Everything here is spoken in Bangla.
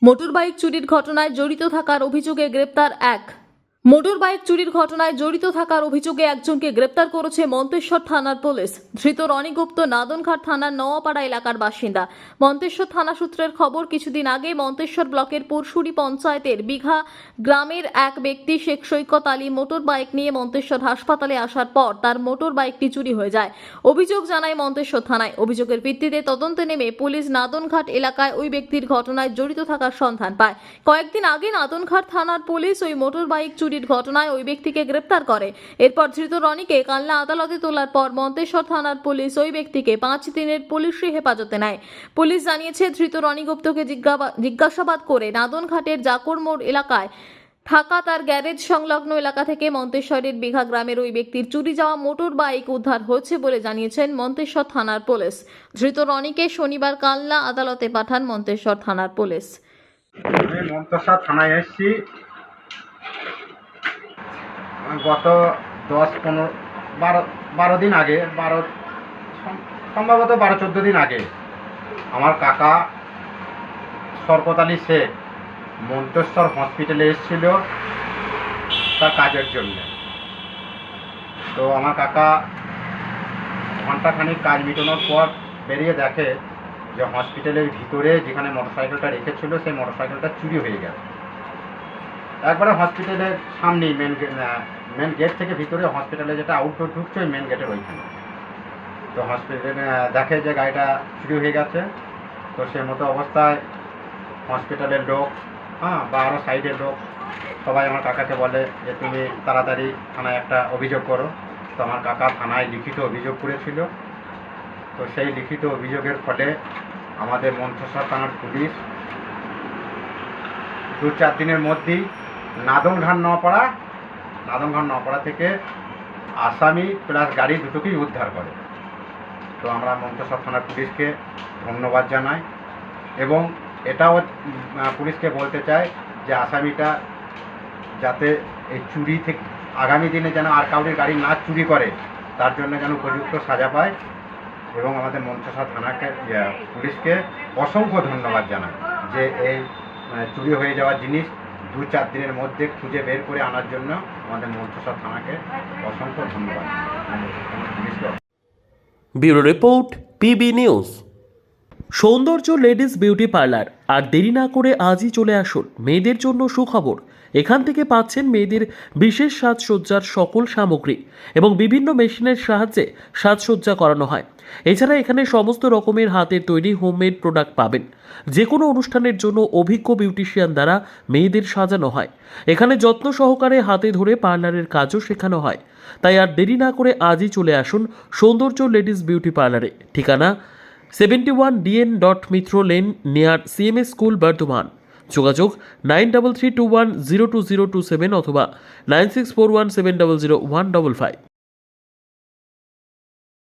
মোটরবাইক চুরির ঘটনায় জড়িত থাকার অভিযোগে গ্রেপ্তার এক। মোটরবাইক চুরির ঘটনায় জড়িত থাকার অভিযোগে একজনকে গ্রেপ্তার করেছে মন্তেশ্বর থানার পুলিশ। ধৃত রনি গুপ্ত নাদনঘাট থানার নওয়াপাড়া এলাকার বাসিন্দা। মন্তেশ্বর থানা সূত্রের খবর, কিছুদিন আগে মন্তেশ্বর ব্লকের পরশুরি পঞ্চায়েতের বিঘা গ্রামের এক ব্যক্তি শেখ সৈকত আলী মোটর বাইক নিয়ে মন্তেশ্বর হাসপাতালে আসার পর তার মোটর বাইকটি চুরি হয়ে যায়। অভিযোগ জানায় মন্তেশ্বর থানায়। অভিযোগের ভিত্তিতে তদন্তে নেমে পুলিশ নাদনঘাট এলাকায় ওই ব্যক্তির ঘটনায় জড়িত থাকার সন্ধান পায়। কয়েকদিন আগে নাদনঘাট থানার পুলিশ ওই মোটর বাইক চুরির ঘটনায় ওই ব্যক্তিকে গ্রেপ্তার করে। এরপর ধৃত রনিকে কালনা আদালতে তোলার পর মন্তেশ্বর থানার পুলিশ ওই ব্যক্তিকে 5 দিনের পুলিশি হেফাজতে নেয়। পুলিশ জানিয়েছে, ধৃত রনি গুপ্তকে জিজ্ঞাসাবাদ করে নাদনঘাটের জাকর মোড় এলাকায় থাকা তার গ্যারেজ সংলগ্ন এলাকা থেকে মন্তেশ্বরের বিঘা গ্রামের ওই ব্যক্তির চুরি যাওয়া মোটর বাইক উদ্ধার হয়েছে বলে জানিয়েছেন মন্তেশ্বর থানার পুলিশ। ধৃত রনিকে শনিবার কালনা আদালতে পাঠান মন্তেশ্বর থানার পুলিশ। আমি মন্তেশ্বর থানায় এসেছি গত 10-15-12 দিন আগে, সম্ভবত 12-14 দিন আগে আমার কাকা শরকত আলী শেখ মন্তেশ্বর হসপিটালে এসেছিল তার কাজের জন্য। তো আমার কাকা ঘন্টাখানিক কাজ মিটানোর পর বেরিয়ে দেখে যে হসপিটালের ভিতরে যেখানে মোটরসাইকেলটা রেখেছিল সেই মোটরসাইকেলটা চুরি হয়ে গেছে। একবারে হসপিটালের সামনেই মেন গেট থেকে ভিতরে হসপিটালে যেটা আউটডোর ঢুকছে ওই মেন গেটের ওইখানে। তো হসপিটালে দেখে যে গাড়িটা চুরি হয়ে গেছে। তো সে মতো অবস্থায় হসপিটালের লোক বা আরও সাইডের লোক সবাই আমার কাকাকে বলে যে তুমি তাড়াতাড়ি থানায় একটা অভিযোগ করো। তো আমার কাকা থানায় লিখিত অভিযোগ করেছিল। তো সেই লিখিত অভিযোগের ফলে আমাদের মন্তেশ্বর থানার পুলিশ 2-4 দিনের মধ্যেই নাদনঘাট নওয়াপাড়া থেকে আসামি প্লাস গাড়ি দুটোকেই উদ্ধার করে। তো আমরা মন্তেশ্বর থানার পুলিশকে ধন্যবাদ জানাই এবং এটাও পুলিশকে বলতে চাই যে আসামিটা যাতে এই চুরি থেকে আগামী দিনে যেন আর কাউরির গাড়ি না চুরি করে তার জন্য যেন উপযুক্ত সাজা পায়। এবং আমাদের মন্তেশ্বর থানাকে পুলিশকে অসংখ্য ধন্যবাদ জানাই যে এই চুরি হয়ে যাওয়া জিনিস 2-4 দিনের মধ্যে খুঁজে বের করে আনার জন্য আমাদের মন্তেশ্বর থানাকে অসংখ্য ধন্যবাদ। Bureau report, PB news. সৌন্দর্য লেডিস বিউটি পার্লার। আর দেরি না করে আজই চলে আসুন। মেয়েদের জন্য সুখবর, এখান থেকে পাচ্ছেন মেয়েদের বিশেষ সাজসজ্জার সকল সামগ্রী এবং বিভিন্ন মেশিনের সাহায্যে সাজসজ্জা করানো হয়। এছাড়া এখানে সমস্ত রকমের হাতের তৈরি হোমমেড প্রোডাক্ট পাবেন। যে কোনো অনুষ্ঠানের জন্য অভিজ্ঞ বিউটিশিয়ান দ্বারা মেয়েদের সাজানো হয়। এখানে যত্ন সহকারে হাতে ধরে পার্লারের কাজও শেখানো হয়। তাই আর দেরি না করে আজই চলে আসুন সৌন্দর্য লেডিস বিউটি পার্লারে। ঠিকানা 71 DN Mitra lane near CMS school, Bardhaman. যোগাযোগ 9331020027 অথবা 9641700155।